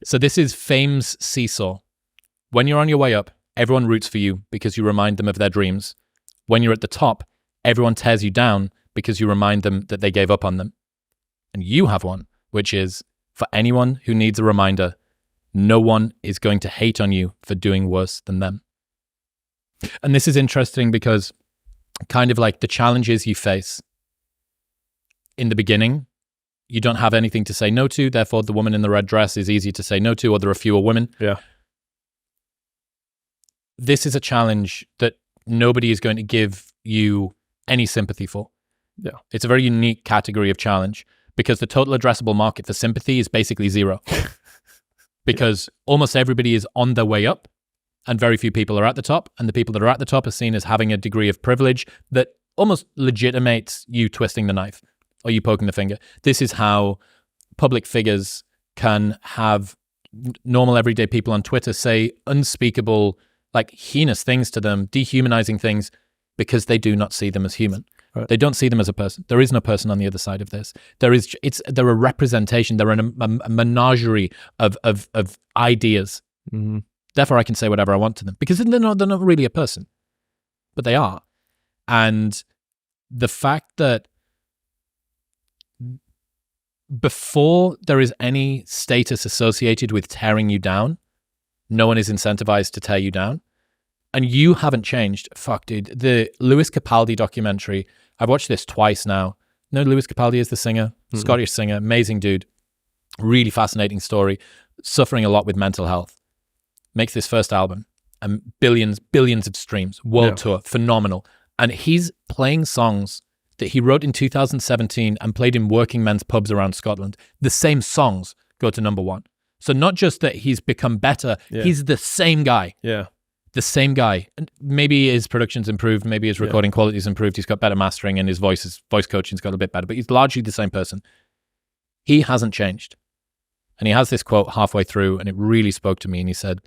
So this is fame's seesaw. When you're on your way up, everyone roots for you because you remind them of their dreams. When you're at the top, everyone tears you down because you remind them that they gave up on them. And you have one, which is, for anyone who needs a reminder, no one is going to hate on you for doing worse than them. And this is interesting because kind of like the challenges you face in the beginning, you don't have anything to say no to, therefore the woman in the red dress is easy to say no to, or there are fewer women. Yeah. This is a challenge that nobody is going to give you any sympathy for. Yeah. It's a very unique category of challenge because the total addressable market for sympathy is basically zero. Because almost everybody is on their way up and very few people are at the top. And the people that are at the top are seen as having a degree of privilege that almost legitimates you twisting the knife or you poking the finger. This is how public figures can have normal everyday people on Twitter say unspeakable, like heinous things to them, dehumanizing things, because they do not see them as human. Right. They don't see them as a person. There is no person on the other side of this. They're a representation. They're a menagerie of ideas. Mm-hmm. Therefore, I can say whatever I want to them because they're not really a person, but they are. And the fact that before there is any status associated with tearing you down, no one is incentivized to tear you down. And you haven't changed. Fuck, dude. The Lewis Capaldi documentary, I've watched this twice now. No, Lewis Capaldi is the singer, Scottish singer, amazing dude. Really fascinating story. Suffering a lot with mental health. Makes this first album and billions of streams, world tour, phenomenal. And he's playing songs that he wrote in 2017 and played in working men's pubs around Scotland. The same songs go to number one. So not just that he's become better, he's the same guy. Yeah. The same guy. And maybe his production's improved, maybe his recording quality's improved, he's got better mastering and his voice coaching's got a bit better, but he's largely the same person. He hasn't changed. And he has this quote halfway through and it really spoke to me and he said,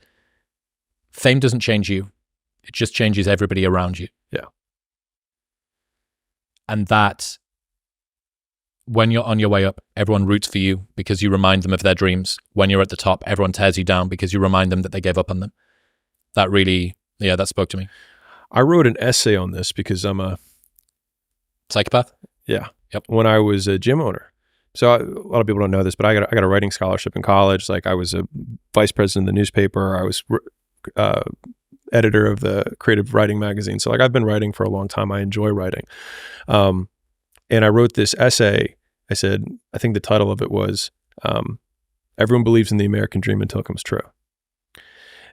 "Fame doesn't change you. It just changes everybody around you." Yeah. And that when you're on your way up, everyone roots for you because you remind them of their dreams. When you're at the top, everyone tears you down because you remind them that they gave up on them. That really, that spoke to me. I wrote an essay on this because I'm a psychopath. Yeah. Yep. When I was a gym owner. So a lot of people don't know this, but I got a writing scholarship in college. Like I was a vice president of the newspaper. I was editor of the creative writing magazine. So like I've been writing for a long time. I enjoy writing. And I wrote this essay. I said, I think the title of it was, "Everyone believes in the American dream until it comes true."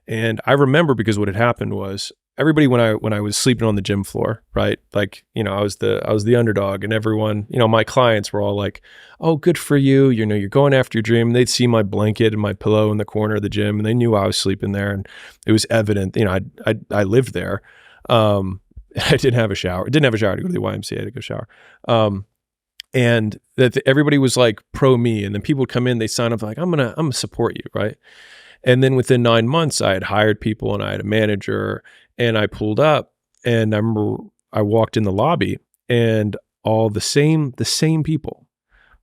And I remember because what had happened was everybody, when I was sleeping on the gym floor, right? Like, I was the underdog and everyone, my clients were all like, "Oh, good for you. You're going after your dream." And they'd see my blanket and my pillow in the corner of the gym and they knew I was sleeping there. And it was evident, I lived there. I didn't have a shower. I didn't have a shower to go to the YMCA to go shower. And that everybody was like pro me. And then people would come in, they sign up like, I'm gonna support you. Right. And then within 9 months, I had hired people and I had a manager and I pulled up and I remember I walked in the lobby and all the same people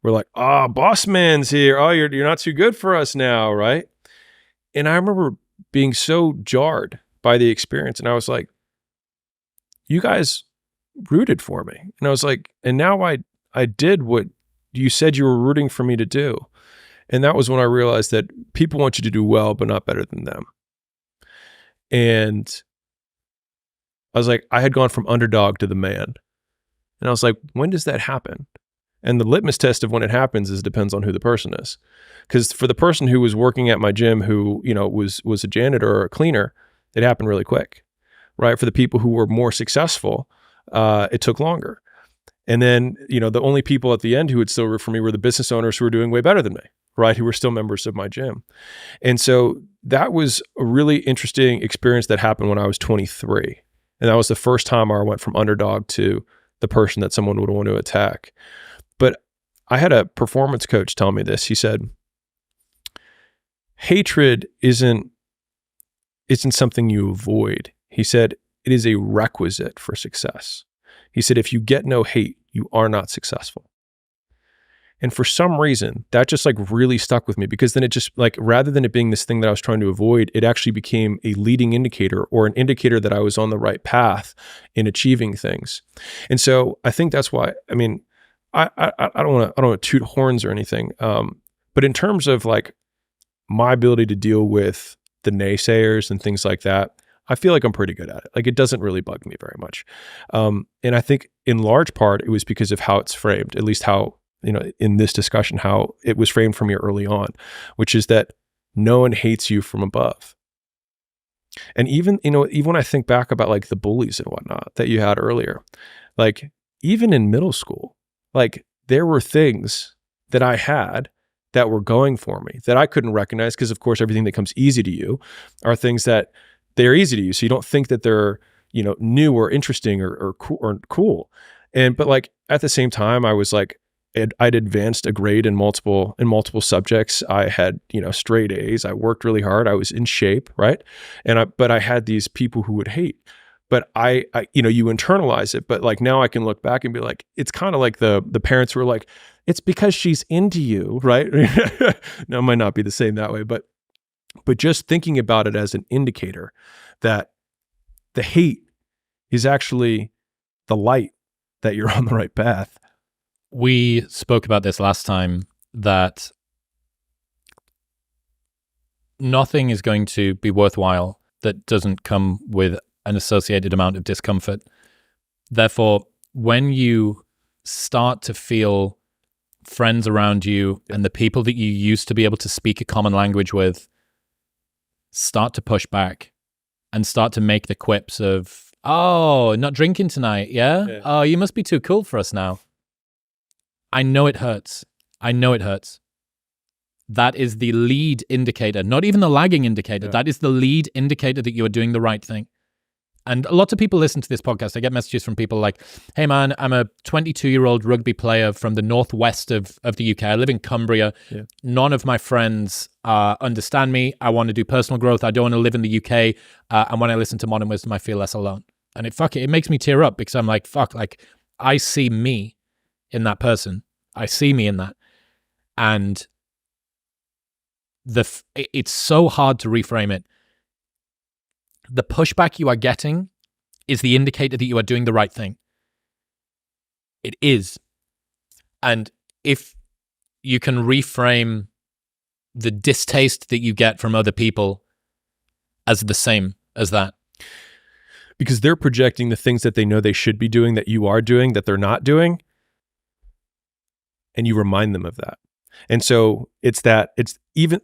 were like, "Oh, boss man's here. Oh, you're not too good for us now." Right. And I remember being so jarred by the experience. And I was like, "You guys rooted for me." And I was like, and now I did what you said you were rooting for me to do. And that was when I realized that people want you to do well, but not better than them. And I was like, I had gone from underdog to the man. And I was like, when does that happen? And the litmus test of when it happens depends on who the person is. Because for the person who was working at my gym, who, was a janitor or a cleaner, it happened really quick, right? For the people who were more successful, it took longer. And then, the only people at the end who would still root for me were the business owners who were doing way better than me, right? Who were still members of my gym. And so that was a really interesting experience that happened when I was 23. And that was the first time I went from underdog to the person that someone would want to attack. But I had a performance coach tell me this. He said, hatred isn't something you avoid. He said, it is a requisite for success. He said, if you get no hate, you are not successful. And for some reason, that just like really stuck with me, because then it just like, rather than it being this thing that I was trying to avoid, it actually became a leading indicator, or an indicator that I was on the right path in achieving things. And so I think that's why, I mean, I don't want to toot horns or anything. But in terms of like my ability to deal with the naysayers and things like that, I feel like I'm pretty good at it. Like, it doesn't really bug me very much. And I think in large part, it was because of how it's framed, at least how, in this discussion, how it was framed for me early on, which is that no one hates you from above. And even when I think back about like the bullies and whatnot that you had earlier, like even in middle school, like there were things that I had that were going for me that I couldn't recognize, because of course everything that comes easy to you are things that they're easy to you. So you don't think that they're, new or interesting or cool. But like at the same time, I was like, I'd advanced a grade in multiple subjects. I had, straight A's. I worked really hard. I was in shape, right? But I had these people who would hate. But I you internalize it. But like now I can look back and be like, it's kind of like the parents who are like, it's because she's into you, right? Now it might not be the same that way, but just thinking about it as an indicator that the hate is actually the light that you're on the right path. We spoke about this last time, that nothing is going to be worthwhile that doesn't come with an associated amount of discomfort. Therefore, when you start to feel friends around you and the people that you used to be able to speak a common language with start to push back and start to make the quips of, oh, not drinking tonight, yeah? Oh, you must be too cool for us now. I know it hurts. That is the lead indicator, not even the lagging indicator. Yeah. That is the lead indicator that you are doing the right thing. And lots of people listen to this podcast. I get messages from people like, hey man, I'm a 22-year-old rugby player from the northwest of the UK. I live in Cumbria. Yeah. None of my friends understand me. I want to do personal growth. I don't want to live in the UK. And when I listen to Modern Wisdom, I feel less alone. And it makes me tear up, because I'm like, fuck, like I see me in that person. I see me in that. And it's so hard to reframe it. The pushback you are getting is the indicator that you are doing the right thing. It is. And if you can reframe the distaste that you get from other people as the same as that. Because they're projecting the things that they know they should be doing that you are doing that they're not doing. And you remind them of that. And so even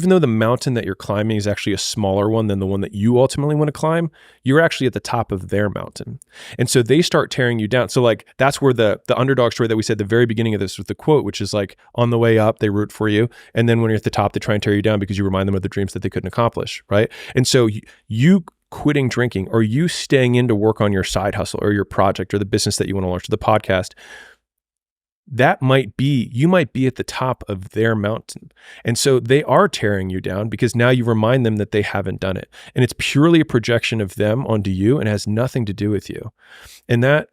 though the mountain that you're climbing is actually a smaller one than the one that you ultimately want to climb, you're actually at the top of their mountain. And so they start tearing you down. So like, that's where the underdog story that we said at the very beginning of this with the quote, which is like, on the way up, they root for you. And then when you're at the top, they try and tear you down because you remind them of the dreams that they couldn't accomplish, right? And so you quitting drinking, or you staying in to work on your side hustle or your project or the business that you want to launch, or the podcast, you might be at the top of their mountain. And so they are tearing you down because now you remind them that they haven't done it. And it's purely a projection of them onto you and has nothing to do with you. And that,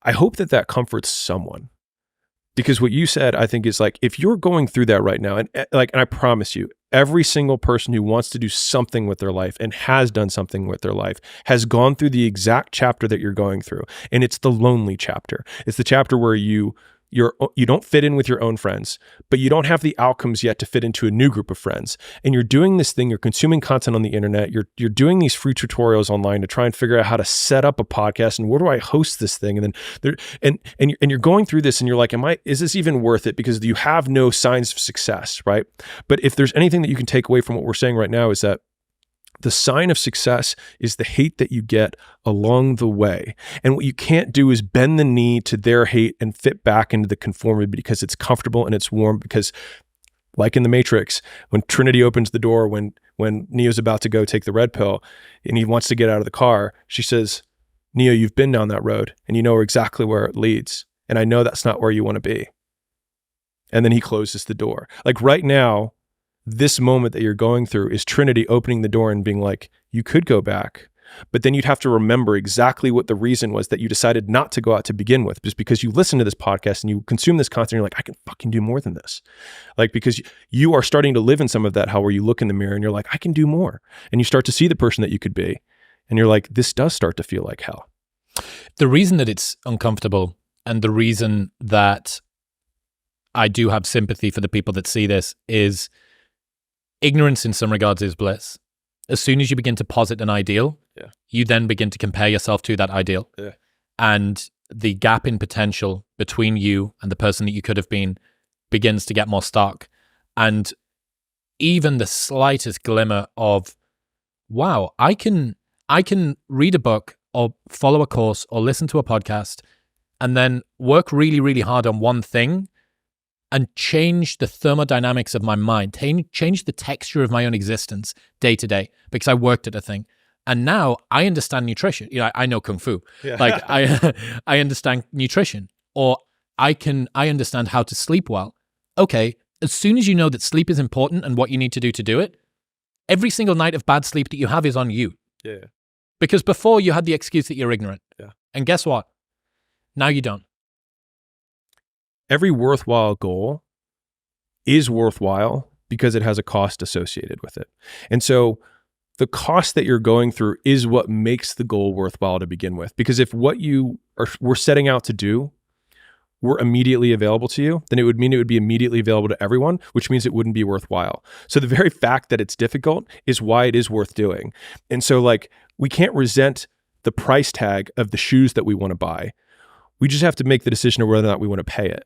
I hope that comforts someone. Because what you said, I think, is like, if you're going through that right now, and I promise you, every single person who wants to do something with their life and has done something with their life has gone through the exact chapter that you're going through. And it's the lonely chapter. It's the chapter where you don't fit in with your own friends, but you don't have the outcomes yet to fit into a new group of friends. And you're doing this thing, you're consuming content on the internet, you're doing these free tutorials online to try and figure out how to set up a podcast and where do I host this thing? And then you're going through this and you're like, is this even worth it? Because you have no signs of success, right? But if there's anything that you can take away from what we're saying right now, is that the sign of success is the hate that you get along the way. And what you can't do is bend the knee to their hate and fit back into the conformity because it's comfortable and it's warm. Because like in the Matrix, when Trinity opens the door, when Neo's about to go take the red pill and he wants to get out of the car, she says, Neo, you've been down that road and you know exactly where it leads. And I know that's not where you want to be. And then he closes the door. Like right now, this moment that you're going through is Trinity opening the door and being like, you could go back, But then you'd have to remember exactly what the reason was that you decided not to go out to begin with, just because you listen to this podcast and you consume this content. And you're like, I can fucking do more than this. Like, because you are starting to live in some of that hell where you look in the mirror and you're like, I can do more. And you start to see the person that you could be. And you're like, this does start to feel like hell. The reason that it's uncomfortable, and the reason that I do have sympathy for the people that see this, is ignorance in some regards is bliss. As soon as you begin to posit an ideal, you then begin to compare yourself to that ideal. Yeah. And the gap in potential between you and the person that you could have been begins to get more stark. And even the slightest glimmer of, wow, I can read a book or follow a course or listen to a podcast and then work really, really hard on one thing and change the thermodynamics of my mind, change the texture of my own existence day to day, because I worked at a thing. And now I understand nutrition. You know, I know Kung Fu. Yeah. Like I understand nutrition, or I understand how to sleep well. Okay, as soon as you know that sleep is important and what you need to do it, every single night of bad sleep that you have is on you. Yeah. Because before you had the excuse that you're ignorant. Yeah. And guess what? Now you don't. Every worthwhile goal is worthwhile because it has a cost associated with it. And so the cost that you're going through is what makes the goal worthwhile to begin with. Because if what we're setting out to do were immediately available to you, then it would mean it would be immediately available to everyone, which means it wouldn't be worthwhile. So the very fact that it's difficult is why it is worth doing. And so like, we can't resent the price tag of the shoes that we want to buy. We just have to make the decision of whether or not we want to pay it.